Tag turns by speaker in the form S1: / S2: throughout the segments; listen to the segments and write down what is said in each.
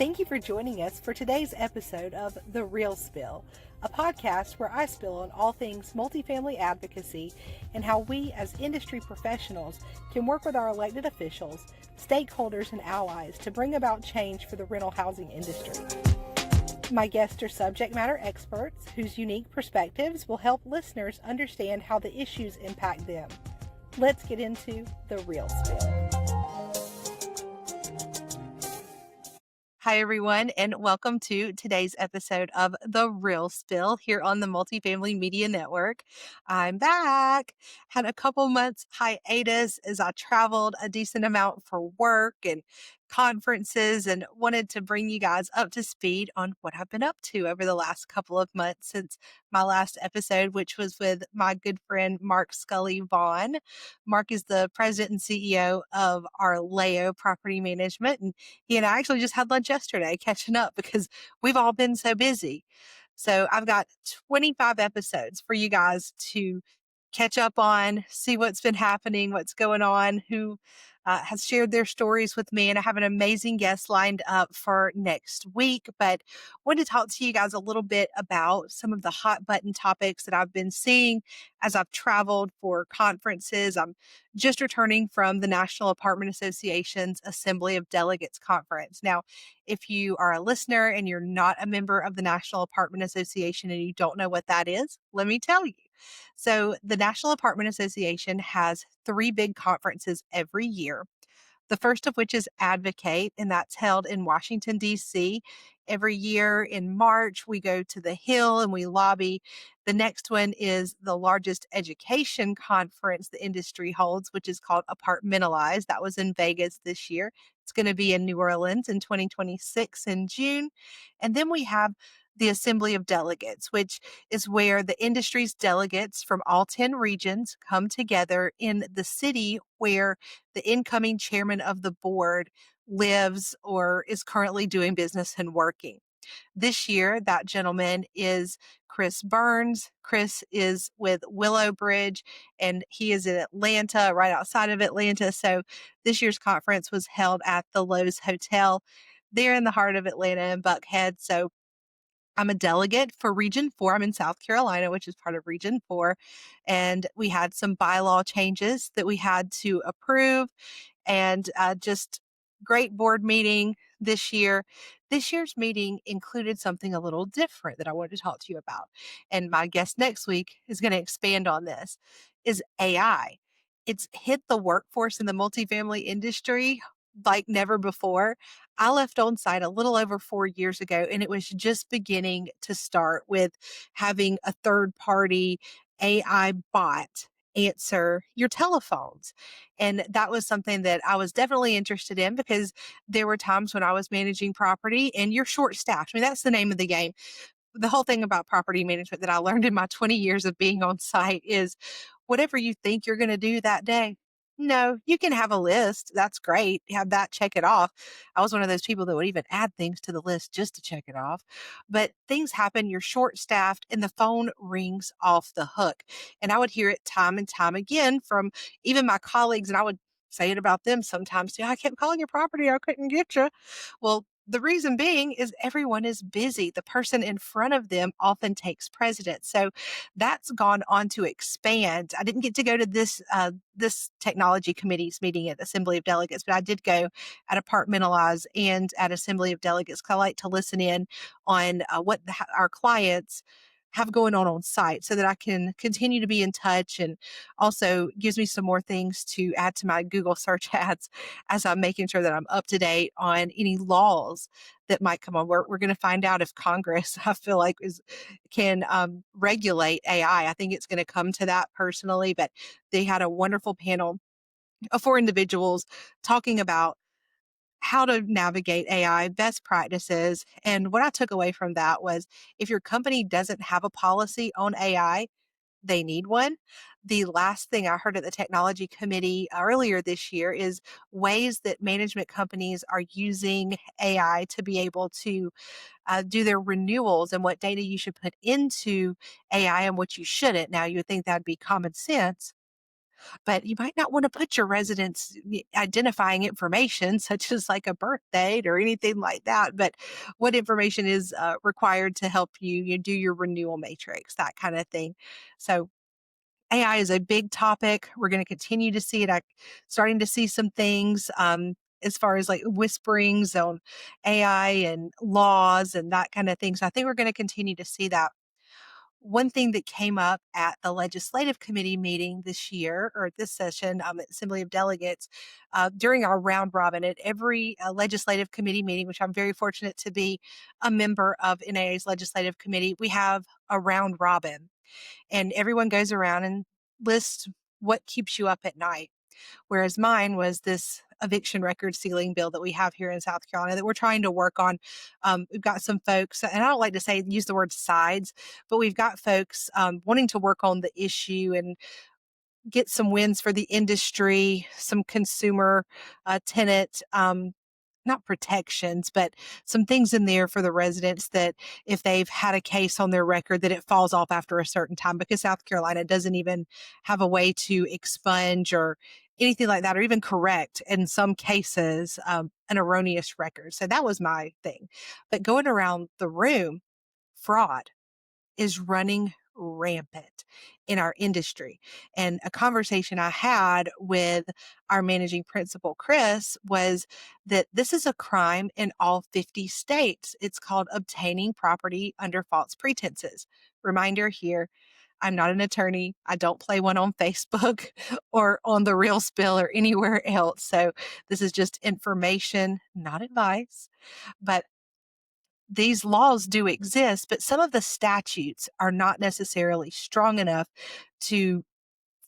S1: Thank you for joining us for today's episode of The Real Spill, a podcast where I spill on all things multifamily advocacy and how we as industry professionals can work with our elected officials, stakeholders, and allies to bring about change for the rental housing industry. My guests are subject matter experts whose unique perspectives will help listeners understand how the issues impact them. Let's get into The Real Spill. Hi, everyone, and welcome to today's episode of The Real Spill here on the Multifamily Media Network. I'm back. Had a couple months hiatus as I traveled a decent amount for work and conferences and wanted to bring you guys up to speed on what I've been up to over the last couple of months since my last episode, which was with my good friend Mark Scully Vaughn. Mark is the president and CEO of Arleo Property Management, and he and I actually just had lunch yesterday catching up because we've all been so busy. So I've got 25 episodes for you guys to catch up on, see what's been happening, what's going on, who has shared their stories with me. And I have an amazing guest lined up for next week. But I wanted to talk to you guys a little bit about some of the hot button topics that I've been seeing as I've traveled for conferences. I'm just returning from the National Apartment Association's Assembly of Delegates Conference. Now, if you are a listener and you're not a member of the National Apartment Association and you don't know what that is, let me tell you. So the National Apartment Association has three big conferences every year. The first of which is Advocate, and that's held in Washington, D.C. Every year in March, we go to the Hill and we lobby. The next one is the largest education conference the industry holds, which is called Apartmentalize. That was in Vegas this year. It's going to be in New Orleans in 2026 in June. And then we have the Assembly of Delegates, which is where the industry's delegates from all 10 regions come together in the city where the incoming chairman of the board lives or is currently doing business and working. This year, that gentleman is Chris Burns. Chris is with Willow Bridge, and he is in Atlanta, right outside of Atlanta. So this year's conference was held at the Lowe's Hotel there in the heart of Atlanta in Buckhead. So I'm a delegate for Region 4. I'm in South Carolina, which is part of Region 4. And we had some bylaw changes that we had to approve and just great board meeting this year. This year's meeting included something a little different that I wanted to talk to you about. And my guest next week is going to expand on this, is AI. It's hit the workforce in the multifamily industry like never before. I left on site a little over 4 years ago, and it was just beginning to start with having a third party AI bot answer your telephones. And that was something that I was definitely interested in because there were times when I was managing property and you're short staffed. I mean, that's the name of the game. The whole thing about property management that I learned in my 20 years of being on site is whatever you think you're going to do that day. No, you can have a list. That's great. Have that, check it off. I was one of those people that would even add things to the list just to check it off. But things happen, you're short staffed, and the phone rings off the hook. And I would hear it time and time again from even my colleagues, and I would say it about them sometimes too. I kept calling your property, I couldn't get you. Well, the reason being is everyone is busy. The person in front of them often takes precedence. So that's gone on to expand. I didn't get to go to this technology committee's meeting at Assembly of Delegates, but I did go at Apartmentalize and at Assembly of Delegates. I like to listen in on what our clients have going on site so that I can continue to be in touch, and also gives me some more things to add to my Google search ads as I'm making sure that I'm up to date on any laws that might come on. We're going to find out if Congress, I feel like, can regulate AI. I think it's going to come to that personally, but they had a wonderful panel of 4 individuals talking about how to navigate AI, best practices. And what I took away from that was if your company doesn't have a policy on AI, they need one. The last thing I heard at the technology committee earlier this year is ways that management companies are using AI to be able to do their renewals and what data you should put into AI and what you shouldn't. Now, you would think that'd be common sense. but you might not want to put your residents' identifying information, such as like a birth date or anything like that. But what information is required to help you do your renewal matrix, that kind of thing. So AI is a big topic. We're going to continue to see it. I'm starting to see some things as far as like whisperings on AI and laws and that kind of thing. So I think we're going to continue to see that. One thing that came up at the legislative committee meeting this year, or this session, Assembly of Delegates, during our round robin at every legislative committee meeting, which I'm very fortunate to be a member of NAA's legislative committee, we have a round robin, and everyone goes around and lists what keeps you up at night. Whereas mine was this eviction record ceiling bill that we have here in South Carolina that we're trying to work on. We've got some folks, and I don't like to say use the word sides, but we've got folks wanting to work on the issue and get some wins for the industry, some consumer tenant not protections, but some things in there for the residents that if they've had a case on their record that it falls off after a certain time, because South Carolina doesn't even have a way to expunge or anything like that, or even correct in some cases an erroneous record. So that was my thing. But going around the room, fraud is running rampant in our industry. And a conversation I had with our managing principal, Chris, was that this is a crime in all 50 states. It's called obtaining property under false pretenses. Reminder here, I'm not an attorney. I don't play one on Facebook or on the Real Spill or anywhere else. So this is just information, not advice. But these laws do exist, but some of the statutes are not necessarily strong enough to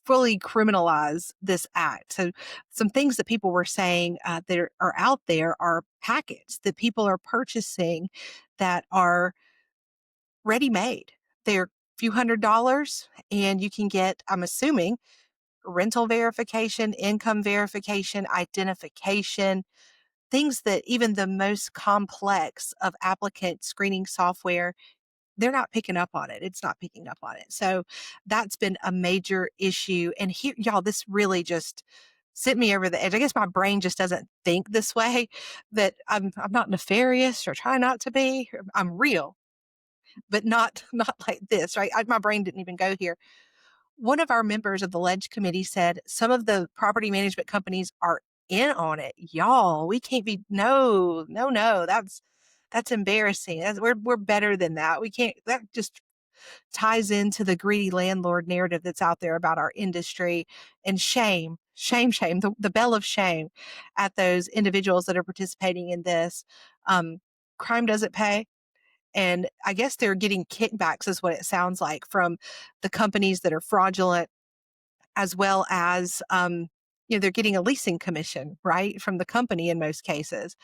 S1: fully criminalize this act. So, some things that people were saying that are out there are packets that people are purchasing that are ready made. They're a few $100s, and you can get, I'm assuming, rental verification, income verification, identification, things that even the most complex of applicant screening software, they're not picking up on it. It's not picking up on it. So that's been a major issue. And here, y'all, this really just sent me over the edge. I guess my brain just doesn't think this way, that I'm not nefarious or try not to be. I'm real, but not like this, right? My brain didn't even go here. One of our members of the ledge committee said some of the property management companies are in on it. Y'all, we can't be, no, no, no. That's embarrassing. We're better than that. We can't, that just ties into the greedy landlord narrative that's out there about our industry. And shame, shame, shame, the bell of shame at those individuals that are participating in this. Crime doesn't pay. And I guess they're getting kickbacks, is what it sounds like, from the companies that are fraudulent, as well as they're getting a leasing commission, right, from the company in most cases.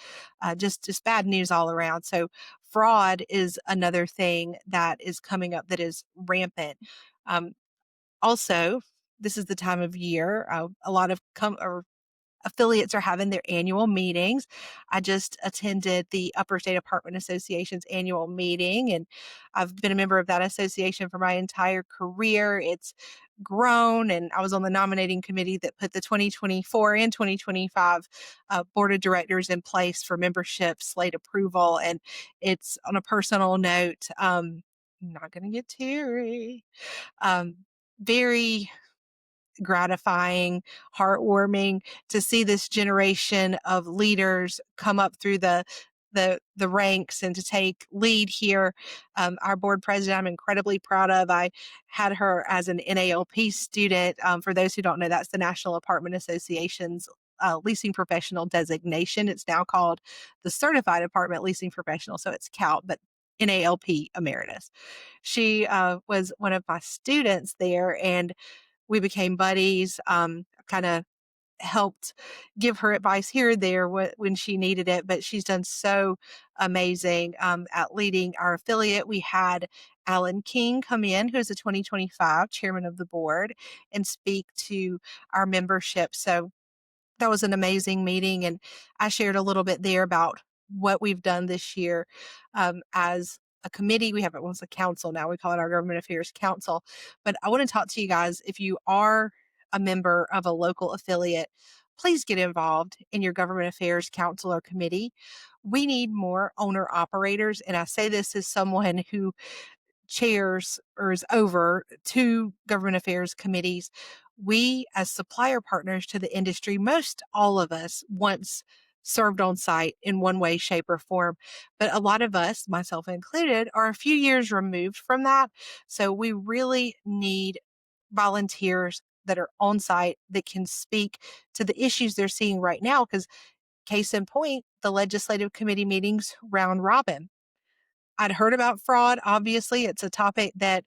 S1: Just bad news all around. So fraud is another thing that is coming up that is rampant. Um, Also, this is the time of year a lot of affiliates are having their annual meetings. I just attended the Upper State Apartment Association's annual meeting, and I've been a member of that association for my entire career. It's grown, and I was on the nominating committee that put the 2024 and 2025 board of directors in place for membership slate approval. And it's on a personal note. I'm not going to get teary. Um, Very gratifying, heartwarming to see this generation of leaders come up through the ranks and to take lead here. Our board president, I'm incredibly proud of. I had her as an NALP student. For those who don't know, that's the National Apartment Association's leasing professional designation. It's now called the Certified Apartment Leasing Professional, so it's CALP, but NALP emeritus. She was one of my students there, and we became buddies, kind of helped give her advice here or there when she needed it, but she's done so amazing at leading our affiliate. We had Alan King come in, who's a 2025 chairman of the board, and speak to our membership. So that was an amazing meeting. And I shared a little bit there about what we've done this year as a committee. We have it was a council now. We call it our Government Affairs Council. But I want to talk to you guys. If you are a member of a local affiliate, please get involved in your government affairs council or committee. We need more owner operators. And I say this as someone who chairs or is over two government affairs committees. We, as supplier partners to the industry, most all of us once served on site in one way, shape, or form. But a lot of us, myself included, are a few years removed from that. So we really need volunteers that are on site that can speak to the issues they're seeing right now. Because, case in point, the legislative committee meetings round robin. I'd heard about fraud. Obviously, it's a topic that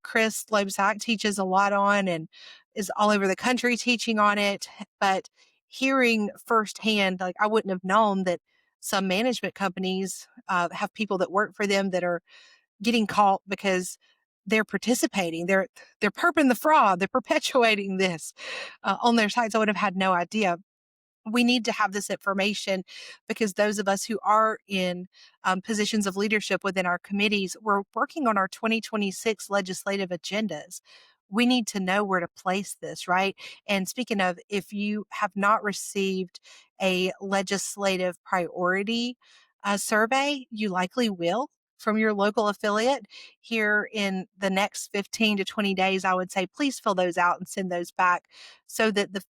S1: Chris Loebsack teaches a lot on and is all over the country teaching on it. But hearing firsthand, like I wouldn't have known that some management companies have people that work for them that are getting caught because they're participating. They're perping the fraud. They're perpetuating this on their sites. I would have had no idea. We need to have this information because those of us who are in positions of leadership within our committees, we're working on our 2026 legislative agendas. We need to know where to place this, right? And speaking of, if you have not received a legislative priority survey, you likely will from your local affiliate here in the next 15 to 20 days. I would say please fill those out and send those back so that the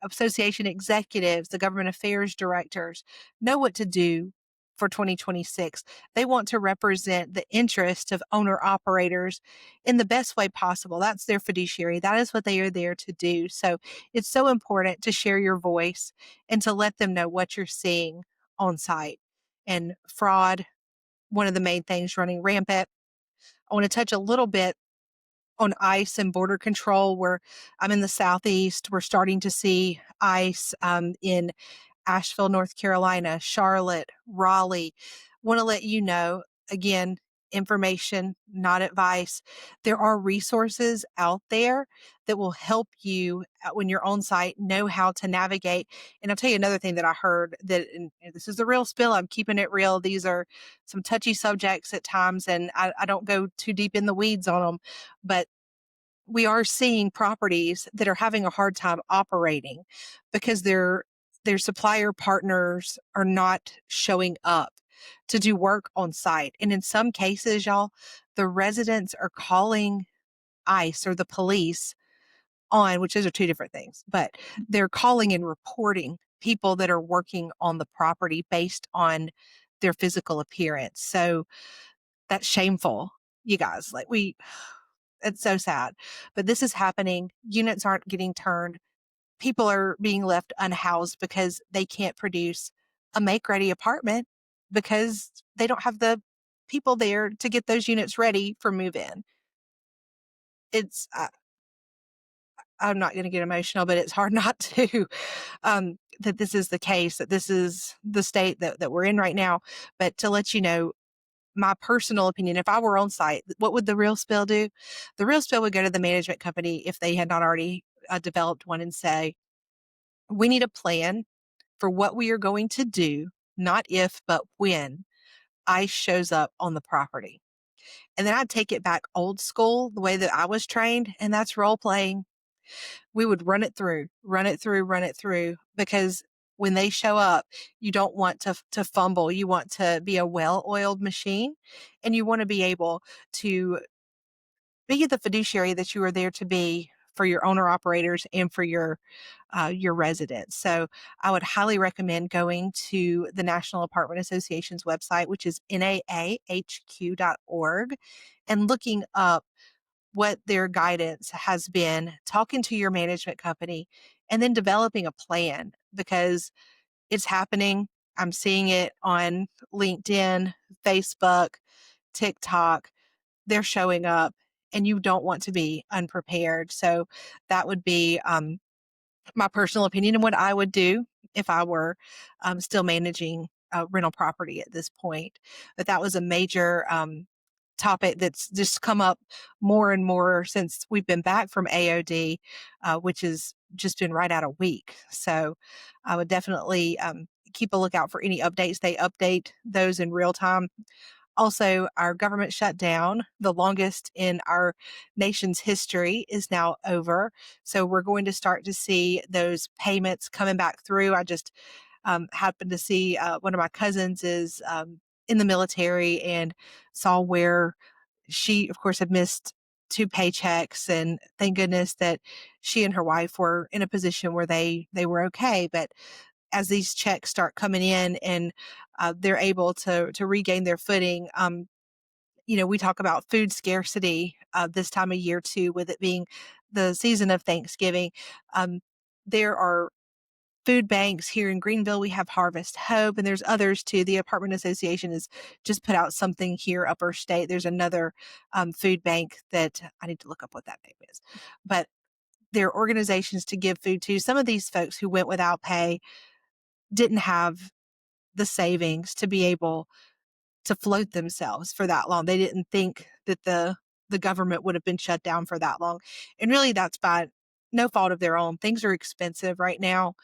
S1: association executives, the government affairs directors know what to do for 2026. They want to represent the interest of owner operators in the best way possible. That's their fiduciary. That is what they are there to do. So it's so important to share your voice and to let them know what you're seeing on site. And fraud, one of the main things running rampant. I want to touch a little bit on ICE and border control, where I'm in the Southeast. We're starting to see ICE in Asheville, North Carolina, Charlotte, Raleigh. Want to let you know, again, information, not advice. There are resources out there that will help you when you're on site know how to navigate. And I'll tell you another thing that I heard that, and this is the real spill. I'm keeping it real. These are some touchy subjects at times, and I don't go too deep in the weeds on them, but we are seeing properties that are having a hard time operating because their supplier partners are not showing up to do work on site. And in some cases, y'all, the residents are calling ICE or the police on, which those are two different things, but they're calling and reporting people that are working on the property based on their physical appearance. So that's shameful, you guys. It's so sad. But this is happening. Units aren't getting turned. People are being left unhoused because they can't produce a make ready apartment because they don't have the people there to get those units ready for move in. It's, I'm not going to get emotional, but it's hard not to, that this is the case, that this is the state that we're in right now. But to let you know, my personal opinion, if I were on site, what would the real spill do? The real spill would go to the management company if they had not already developed one and say, we need a plan for what we are going to do, not if, but when ICE shows up on the property. And then I'd take it back old school, the way that I was trained, and that's role playing. We would run it through, run it through, run it through, because when they show up, you don't want to fumble. You want to be a well-oiled machine, and you want to be able to be the fiduciary that you are there to be for your owner operators and for your residents. So I would highly recommend going to the National Apartment Association's website, which is naahq.org, and looking up what their guidance has been, talking to your management company, and then developing a plan because it's happening. I'm seeing it on LinkedIn, Facebook, TikTok. They're showing up, and you don't want to be unprepared. So that would be my personal opinion and what I would do if I were still managing rental property at this point. But that was a major topic that's just come up more and more since we've been back from AOD, which has just been right out a week. So I would definitely keep a lookout for any updates. They update those in real time Also, our government shutdown, the longest in our nation's history, is now over. So we're going to start to see those payments coming back through. I just happened to see one of my cousins is in the military and saw where she, of course, had missed two paychecks, and thank goodness that she and her wife were in a position where they were okay. But as these checks start coming in and they're able to regain their footing, we talk about food scarcity this time of year too, with it being the season of Thanksgiving. Um, there are food banks here in Greenville. We have Harvest Hope, and there's others too. The Apartment Association has just put out something here upper state. There's another food bank that I need to look up what that name is, but there are organizations to give food to. Some of these folks who went without pay didn't have the savings to be able to float themselves for that long. They didn't think that the government would have been shut down for that long. And really that's by no fault of their own. Things are expensive right now.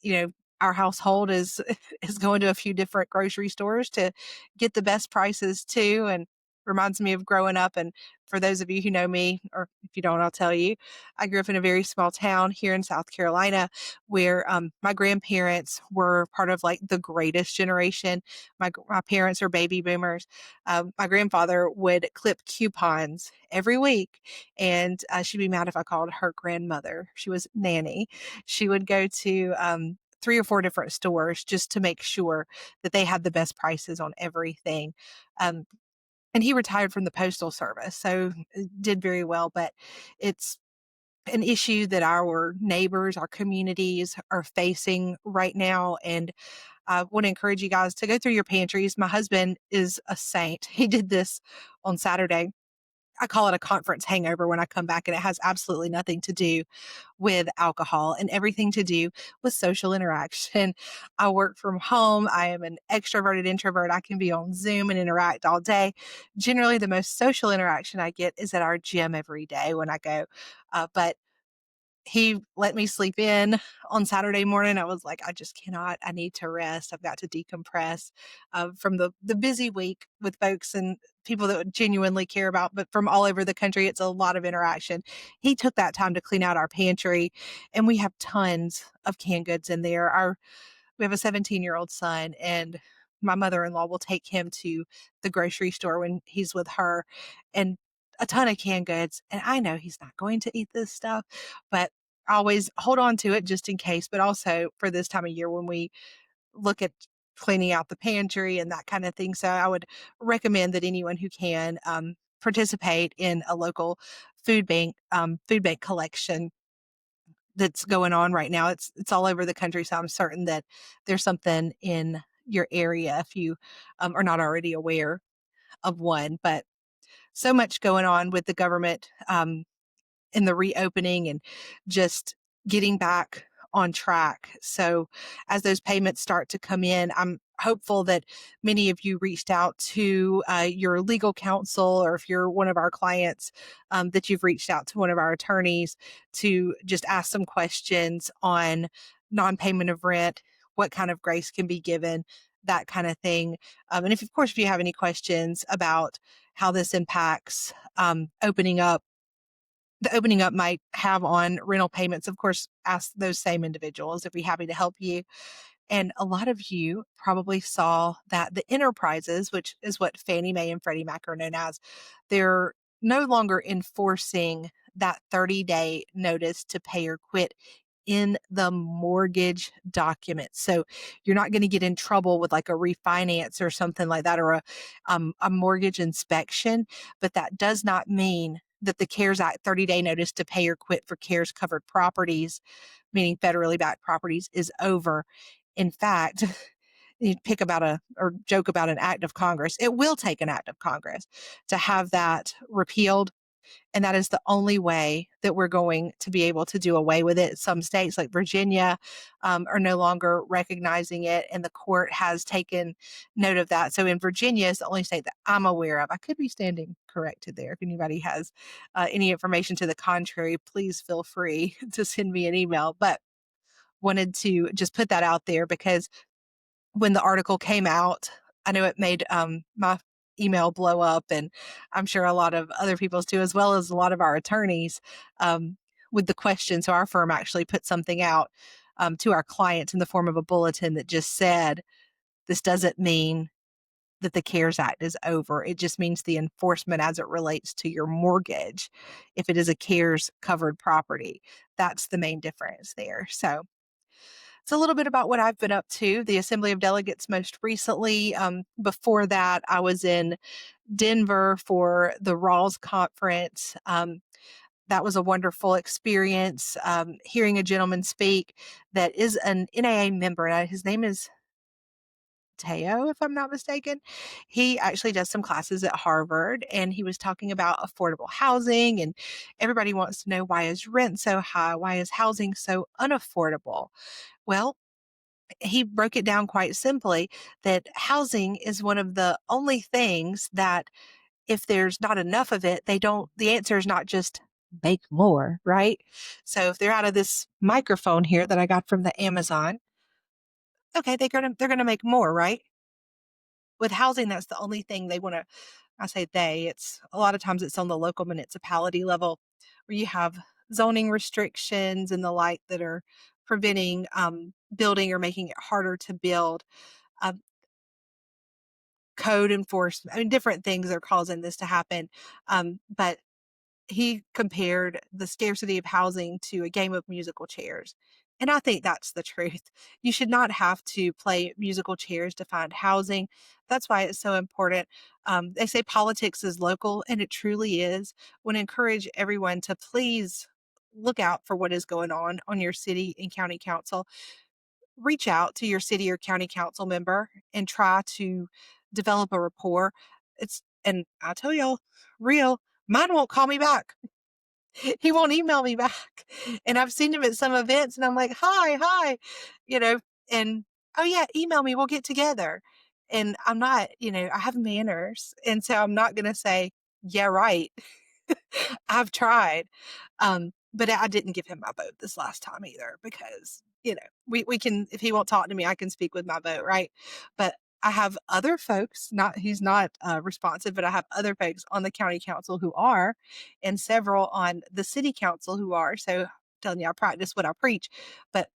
S1: You know, our household is is going to a few different grocery stores to get the best prices too, and reminds me of growing up. And for those of you who know me, or if you don't, I'll tell you, I grew up in a very small town here in South Carolina where my grandparents were part of like the greatest generation. My parents are baby boomers. My grandfather would clip coupons every week, and she'd be mad if I called her grandmother. She was nanny. She would go to three or four different stores just to make sure that they had the best prices on everything. Um, and he retired from the postal service, so did very well. But it's an issue that our neighbors, our communities are facing right now. And I want to encourage you guys to go through your pantries. My husband is a saint. He did this on Saturday. I call it a conference hangover when I come back, and it has absolutely nothing to do with alcohol and everything to do with social interaction. I work from home. I am an extroverted introvert. I can be on Zoom and interact all day. Generally, the most social interaction I get is at our gym every day when I go. But he let me sleep in on Saturday morning. I was like, I just cannot. I need to rest. I've got to decompress from the busy week with folks and people that would genuinely care about, but from all over the country. It's a lot of interaction. He took that time to clean out our pantry, and we have tons of canned goods in there. We have a 17-year-old son, and my mother-in-law will take him to the grocery store when he's with her, and a ton of canned goods. And I know he's not going to eat this stuff, but I always hold on to it just in case. But also for this time of year when we look at cleaning out the pantry and that kind of thing. So I would recommend that anyone who can participate in a local food bank collection that's going on right now. It's all over the country, so I'm certain that there's something in your area if you are not already aware of one. But so much going on with the government in the reopening and just getting back on track. So as those payments start to come in, I'm hopeful that many of you reached out to your legal counsel, or if you're one of our clients, that you've reached out to one of our attorneys to just ask some questions on non-payment of rent, what kind of grace can be given, that kind of thing. And if, of course, if you have any questions about how this impacts opening up, the opening up might have on rental payments, of course, ask those same individuals. If we're happy to help you. And a lot of you probably saw that the enterprises, which is what Fannie Mae and Freddie Mac are known as, they're no longer enforcing that 30-day notice to pay or quit in the mortgage document. So you're not going to get in trouble with like a refinance or something like that, or a mortgage inspection. But that does not mean that the CARES Act 30-day notice to pay or quit for CARES covered properties, meaning federally backed properties, is over. In fact, you pick about or joke about an act of Congress. It will take an act of Congress to have that repealed. And that is the only way that we're going to be able to do away with it. Some states like Virginia are no longer recognizing it, and the court has taken note of that. So in Virginia is the only state that I'm aware of. I could be standing corrected there. If anybody has any information to the contrary, please feel free to send me an email. But wanted to just put that out there because when the article came out, I know it made my email blow up, and I'm sure a lot of other people's too, as well as a lot of our attorneys, um, with the question. So our firm actually put something out to our clients in the form of a bulletin that just said, this doesn't mean that the CARES Act is over. It just means the enforcement as it relates to your mortgage. If it is a CARES covered property, that's the main difference there. So it's a little bit about what I've been up to. The Assembly of Delegates most recently. Before that, I was in Denver for the Rawls conference. That was a wonderful experience. Hearing a gentleman speak that is an NAA member. His name is Teo, if I'm not mistaken. He actually does some classes at Harvard, and he was talking about affordable housing, and everybody wants to know, why is rent so high? Why is housing so unaffordable? Well, he broke it down quite simply that housing is one of the only things that, if there's not enough of it, the answer is not just make more, right? So if they're out of this microphone here that I got from the Amazon, okay, they're gonna make more, right? With housing, that's the only thing they want to, I say it's a lot of times it's on the local municipality level where you have zoning restrictions and the like that are preventing building or making it harder to build. Um, Code enforcement, I mean, different things are causing this to happen. But he compared the scarcity of housing to a game of musical chairs. And I think that's the truth. You should not have to play musical chairs to find housing. That's why it's so important. They say politics is local, and it truly is. I want to encourage everyone to please look out for what is going on your city and county council. Reach out to your city or county council member and try to develop a rapport. And I tell y'all, real, mine won't call me back. He won't email me back. And I've seen him at some events, and I'm like, hi, you know, and oh yeah, email me, we'll get together. And I'm not, I have manners. And so I'm not going to say, yeah, right. I've tried. But I didn't give him my vote this last time either, because, we can, if he won't talk to me, I can speak with my vote. Right. But I have other folks, he's not responsive, but I have other folks on the county council who are, and several on the city council who are. So I'm telling you, I practice what I preach, but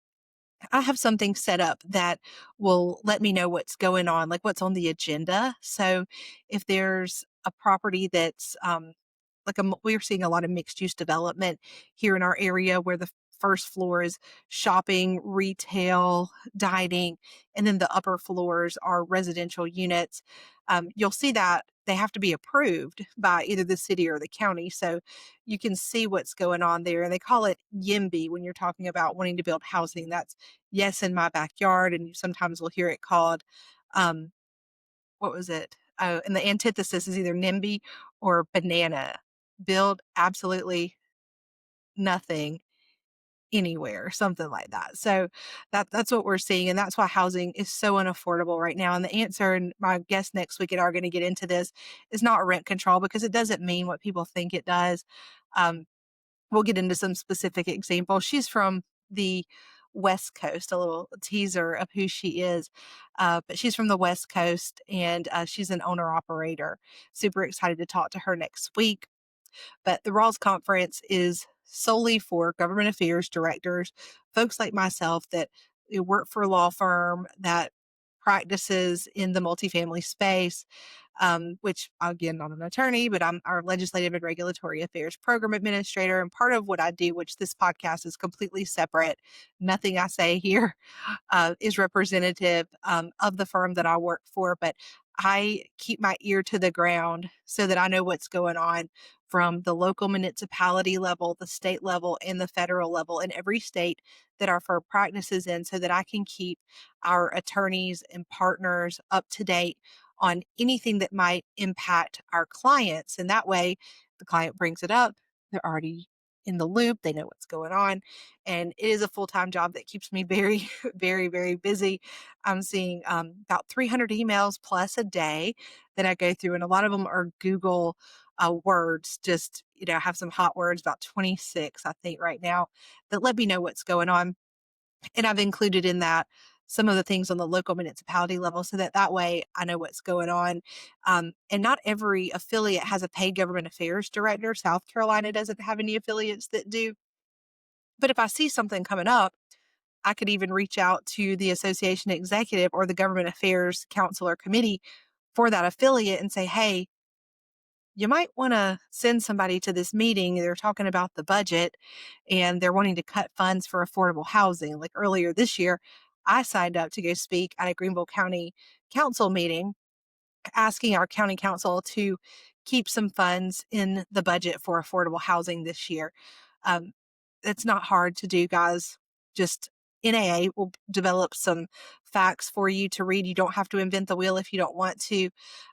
S1: I have something set up that will let me know what's going on, like what's on the agenda. So if there's a property that's we're seeing a lot of mixed use development here in our area where the first floor is shopping, retail, dining, and then the upper floors are residential units. You'll see that they have to be approved by either the city or the county. So you can see what's going on there. And they call it YIMBY when you're talking about wanting to build housing. That's yes in my backyard. And you sometimes will hear it called, um, what was it? Oh, and the antithesis is either NIMBY or banana. Build absolutely nothing anywhere, something like that. So that's what we're seeing, and that's why housing is so unaffordable right now. And the answer, and my guests next week are going to get into this, is not rent control, because it doesn't mean what people think it does. We'll get into some specific examples. She's from the West Coast, a little teaser of who she is. But she's from the West Coast, and she's an owner operator. Super excited to talk to her next week. But the Rawls Conference is solely for government affairs directors, folks like myself that work for a law firm that practices in the multifamily space, which, again, not an attorney, but I'm our legislative and regulatory affairs program administrator. And part of what I do, which this podcast is completely separate, nothing I say here is representative of the firm that I work for, but I keep my ear to the ground so that I know what's going on from the local municipality level, the state level, and the federal level in every state that our firm practices in, so that I can keep our attorneys and partners up to date on anything that might impact our clients. And that way, the client brings it up, they're already in the loop, they know what's going on. And it is a full-time job that keeps me very, very, very busy. I'm seeing about 300 emails plus a day that I go through, and a lot of them are Google words. Just, I have some hot words, about 26, I think, right now, that let me know what's going on. And I've included in that some of the things on the local municipality level so that way I know what's going on. And not every affiliate has a paid government affairs director. South Carolina doesn't have any affiliates that do. But if I see something coming up, I could even reach out to the association executive or the government affairs council or committee for that affiliate and say, hey, you might want to send somebody to this meeting. They're talking about the budget and they're wanting to cut funds for affordable housing. Like earlier this year, I signed up to go speak at a Greenville County Council meeting asking our county council to keep some funds in the budget for affordable housing this year. Um, it's not hard to do, guys. Just NAA will develop some facts for you to read. You don't have to invent the wheel if you don't want to.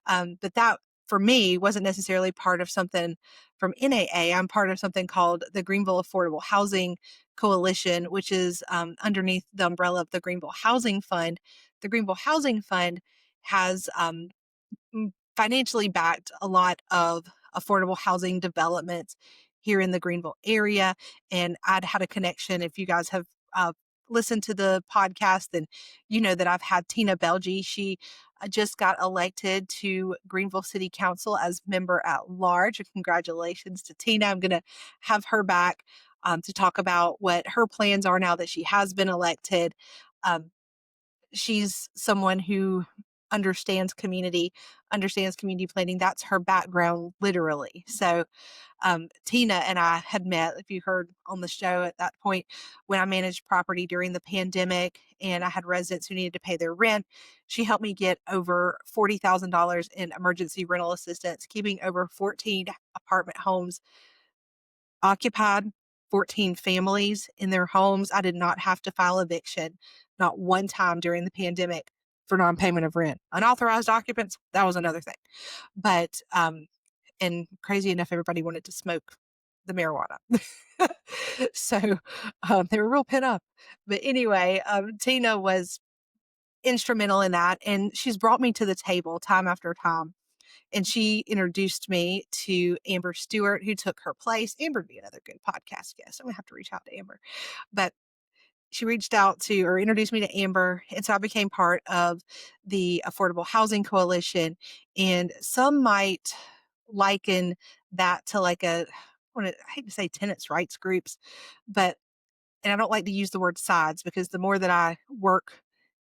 S1: But that, for me, wasn't necessarily part of something from NAA. I'm part of something called the Greenville Affordable Housing Coalition, which is underneath the umbrella of the Greenville Housing Fund. The Greenville Housing Fund has financially backed a lot of affordable housing developments here in the Greenville area. And I'd had a connection. If you guys have listened to the podcast, then you know that I've had Tina Belgi. She just got elected to Greenville City Council as member at large. Congratulations to Tina. I'm going to have her back to talk about what her plans are now that she has been elected. Um, she's someone who understands community planning. That's her background, literally. So Tina and I had met, if you heard on the show at that point, when I managed property during the pandemic and I had residents who needed to pay their rent. She helped me get over $40,000 in emergency rental assistance, keeping over 14 apartment homes occupied, 14 families in their homes. I did not have to file eviction, not one time during the pandemic for non-payment of rent. Unauthorized occupants, that was another thing. But, and crazy enough, everybody wanted to smoke the marijuana. So they were real pent up. But anyway, Tina was instrumental in that. And she's brought me to the table time after time. And she introduced me to Amber Stewart, who took her place. Amber would be another good podcast guest. I'm going to have to reach out to Amber. But she reached out to or introduced me to Amber. And so I became part of the Affordable Housing Coalition. And some might liken that to like I hate to say tenants' rights groups, but, and I don't like to use the word sides because the more that I work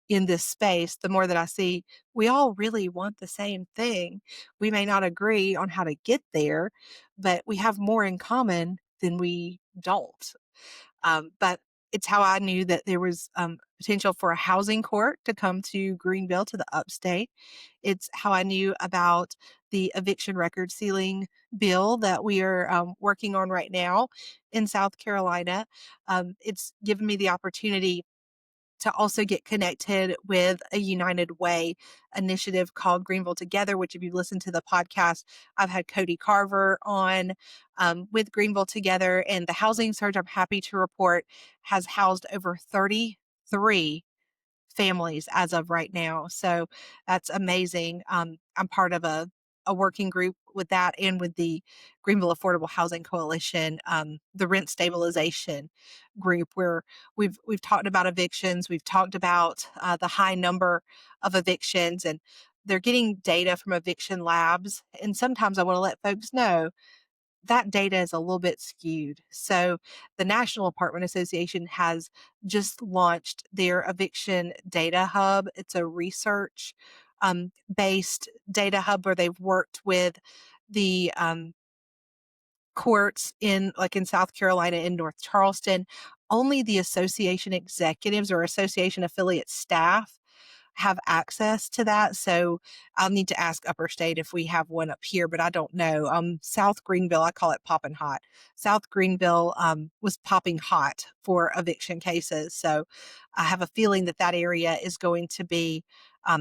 S1: in this space, the more that I see we all really want the same thing. We may not agree on how to get there, but we have more in common than we don't. But it's how I knew that there was potential for a housing court to come to Greenville, to the upstate. It's how I knew about the eviction record sealing bill that we are working on right now in South Carolina. It's given me the opportunity to also get connected with a United Way initiative called Greenville Together, which if you listen to the podcast, I've had Cody Carver on with Greenville Together. And the housing surge, I'm happy to report, has housed over 33 families as of right now. So that's amazing. I'm part of a working group with that and with the Greenville Affordable Housing Coalition, the rent stabilization group, where we've talked about evictions, we've talked about the high number of evictions, and they're getting data from eviction labs. And sometimes I want to let folks know that data is a little bit skewed. So the National Apartment Association has just launched their eviction data hub. It's a research based data hub where they've worked with the courts in South Carolina, in North Charleston. Only the association executives or association affiliate staff have access to that. So I'll need to ask Upper State if we have one up here, but I don't know. South Greenville, I call it popping hot. South Greenville was popping hot for eviction cases. So I have a feeling that that area is going to be,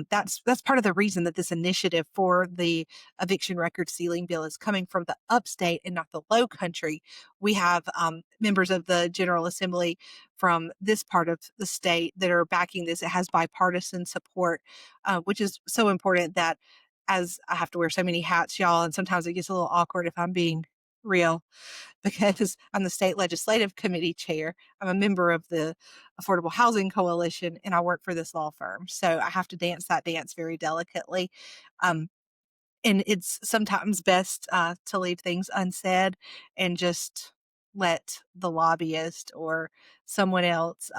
S1: that's part of the reason that this initiative for the eviction record sealing bill is coming from the upstate and not the low country. We have members of the General Assembly from this part of the state that are backing this. It has bipartisan support, which is so important that, as I have to wear so many hats, y'all, and sometimes it gets a little awkward if I'm being real because I'm the state legislative committee chair. I'm a member of the Affordable Housing Coalition and I work for this law firm. So I have to dance that dance very delicately. Um, and it's sometimes best to leave things unsaid and just let the lobbyist or someone else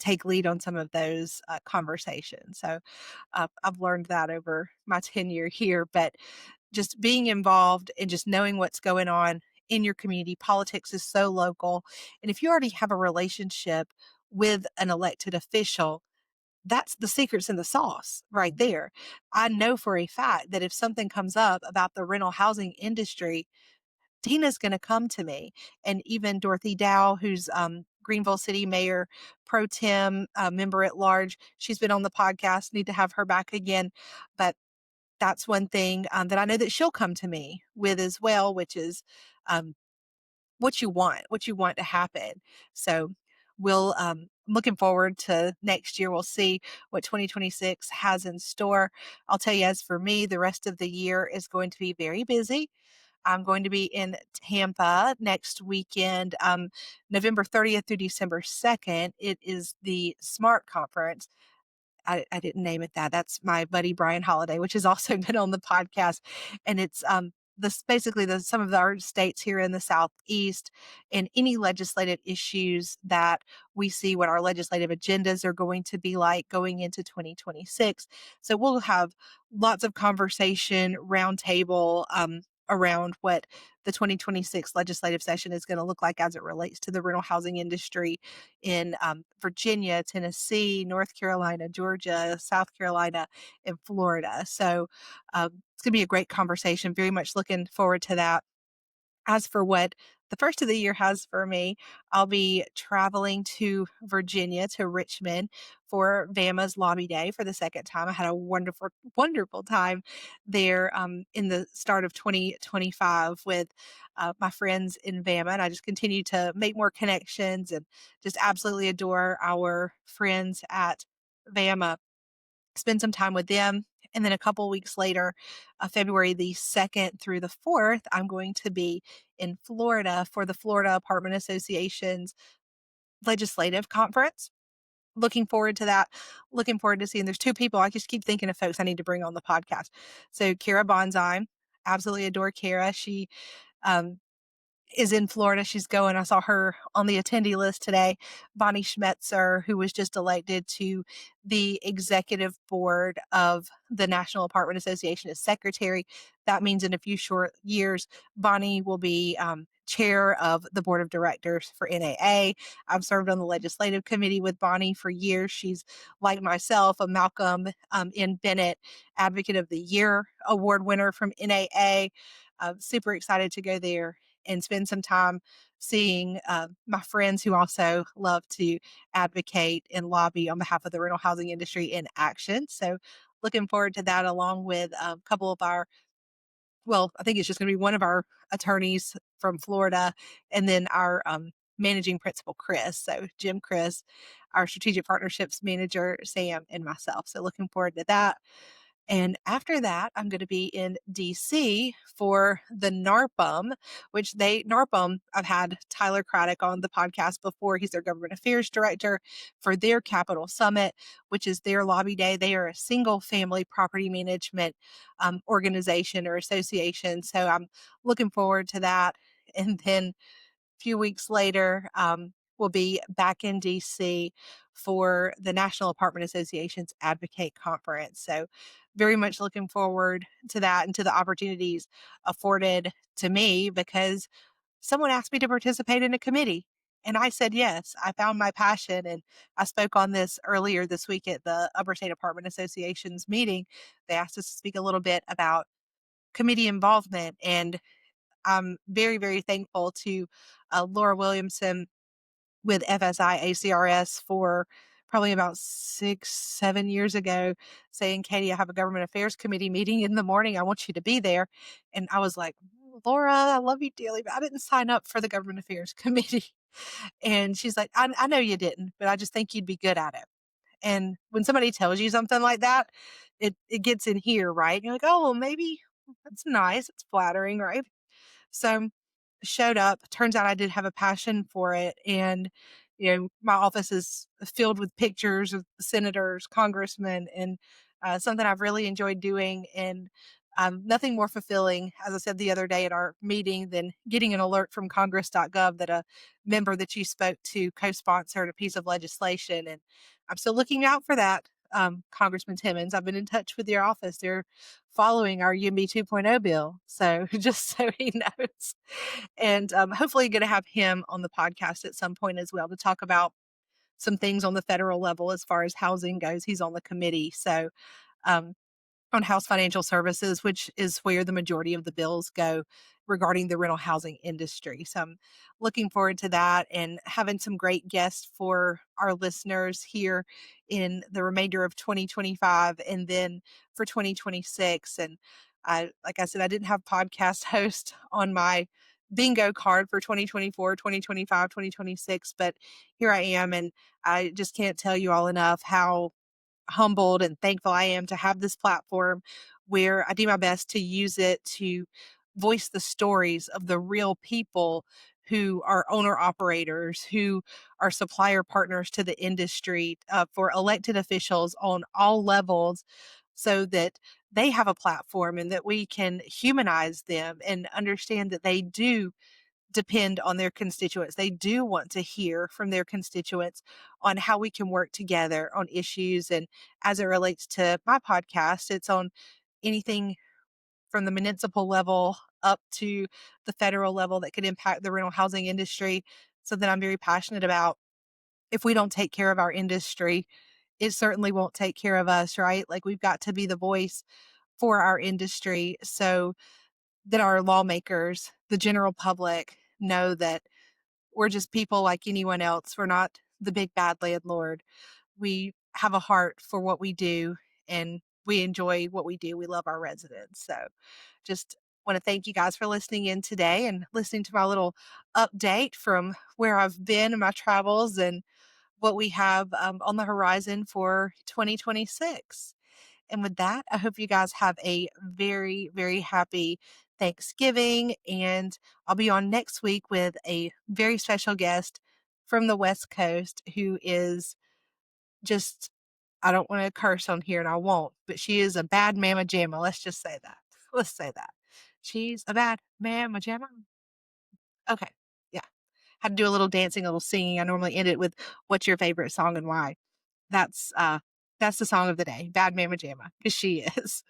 S1: take lead on some of those conversations. So I've learned that over my tenure here, but just being involved and just knowing what's going on in your community. Politics is so local. And if you already have a relationship with an elected official, that's the secrets in the sauce right there. I know for a fact that if something comes up about the rental housing industry, Tina's going to come to me. And even Dorothy Dow, who's Greenville City Mayor Pro Tem, member at large, she's been on the podcast. Need to have her back again. But that's one thing that I know that she'll come to me with as well, which is um, what you want to happen. So I'm looking forward to next year. We'll see what 2026 has in store. I'll tell you, as for me, the rest of the year is going to be very busy. I'm going to be in Tampa next weekend, November 30th through December 2nd. It is the SMART conference. I didn't name it that. That's my buddy Brian Holiday, which has also been on the podcast. And it's this basically the some of our states here in the southeast and any legislative issues that we see what our legislative agendas are going to be like going into 2026. So we'll have lots of conversation, roundtable around what the 2026 legislative session is going to look like as it relates to the rental housing industry in Virginia, Tennessee, North Carolina, Georgia, South Carolina, and Florida. So it's going to be a great conversation. Very much looking forward to that. As for what the first of the year has for me, I'll be traveling to Virginia, to Richmond for VAMA's Lobby Day for the second time. I had a wonderful, wonderful time there in the start of 2025 with my friends in VAMA. And I just continue to make more connections and just absolutely adore our friends at VAMA. Spend some time with them. And then a couple weeks later, February the 2nd through the 4th, I'm going to be in Florida for the Florida Apartment Association's legislative conference. Looking forward to that. Looking forward to seeing there's two people. I just keep thinking of folks I need to bring on the podcast. So Kara Bonsai, absolutely adore Kara. She um, is in Florida. She's going. I saw her on the attendee list today. Bonnie Schmetzer, who was just elected to the executive board of the National Apartment Association as secretary. That means in a few short years, Bonnie will be chair of the board of directors for NAA. I've served on the legislative committee with Bonnie for years. She's, like myself, a Malcolm N. Bennett Advocate of the Year award winner from NAA. Super excited to go there and spend some time seeing my friends who also love to advocate and lobby on behalf of the rental housing industry in action. So, looking forward to that, along with a couple of our, well, I think it's just going to be one of our attorneys from Florida, and then our managing principal, Chris. So, Jim, Chris, our strategic partnerships manager, Sam, and myself. So, looking forward to that. And after that, I'm going to be in DC for the NARPM, NARPM, I've had Tyler Craddock on the podcast before. He's their government affairs director for their Capital Summit, which is their lobby day. They are a single family property management organization or association. So I'm looking forward to that. And then few weeks later, we'll be back in DC for the National Apartment Association's Advocate Conference. So, very much looking forward to that and to the opportunities afforded to me because someone asked me to participate in a committee. And I said yes. I found my passion. And I spoke on this earlier this week at the Upper State Apartment Association's meeting. They asked us to speak a little bit about committee involvement, and I'm very, very thankful to Laura Williamson with FSI ACRS for probably about 6, 7 years ago saying, Katie, I have a government affairs committee meeting in the morning. I want you to be there. And I was like, Laura, I love you dearly, but I didn't sign up for the government affairs committee. And she's like, I know you didn't, but I just think you'd be good at it. And when somebody tells you something like that, it gets in here, right? You're like, oh, well, maybe that's nice. It's flattering, right? So showed up. Turns out I did have a passion for it. And, my office is filled with pictures of senators, congressmen, and something I've really enjoyed doing. And nothing more fulfilling, as I said the other day at our meeting, than getting an alert from congress.gov that a member that you spoke to co-sponsored a piece of legislation. And I'm still looking out for that. Congressman Timmons, I've been in touch with your office. They're following our UMB 2.0 bill. So just so he knows. And hopefully going to have him on the podcast at some point as well to talk about some things on the federal level as far as housing goes. He's on the committee. So um, on House Financial Services, which is where the majority of the bills go regarding the rental housing industry. So I'm looking forward to that and having some great guests for our listeners here in the remainder of 2025 and then for 2026. And like I said, I didn't have podcast host on my bingo card for 2024, 2025, 2026, but here I am. And I just can't tell you all enough how humbled and thankful I am to have this platform where I do my best to use it to voice the stories of the real people who are owner operators, who are supplier partners to the industry, for elected officials on all levels, so that they have a platform and that we can humanize them and understand that they do depend on their constituents. They do want to hear from their constituents on how we can work together on issues. And as it relates to my podcast, it's on anything from the municipal level up to the federal level that could impact the rental housing industry. Something I'm very passionate about. If we don't take care of our industry, it certainly won't take care of us, right? Like we've got to be the voice for our industry so that our lawmakers, the general public, know that we're just people like anyone else. We're not the big bad landlord. We have a heart for what we do and we enjoy what we do. We love our residents. So just want to thank you guys for listening in today and listening to my little update from where I've been in my travels and what we have on the horizon for 2026. And with that, I hope you guys have a very, very happy Thanksgiving. And I'll be on next week with a very special guest from the West Coast who is just, I don't want to curse on here and I won't, but she is a bad mama jamma. Let's just say that. Let's say that. She's a bad mama jamma. Okay. Yeah. Had to do a little dancing, a little singing. I normally end it with what's your favorite song and why. That's the song of the day, Bad Mama Jamma, because she is.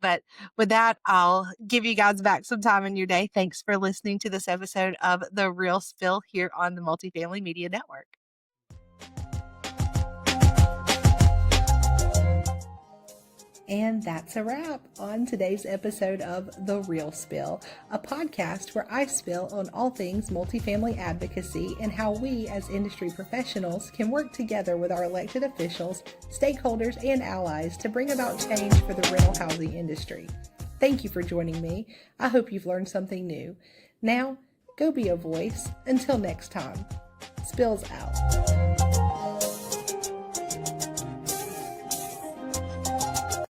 S1: But with that, I'll give you guys back some time in your day. Thanks for listening to this episode of The Real Spill here on the Multifamily Media Network. And that's a wrap on today's episode of The Real Spill, a podcast where I spill on all things multifamily advocacy and how we as industry professionals can work together with our elected officials, stakeholders, and allies to bring about change for the rental housing industry. Thank you for joining me. I hope you've learned something new. Now, go be a voice. Until next time, Spills out.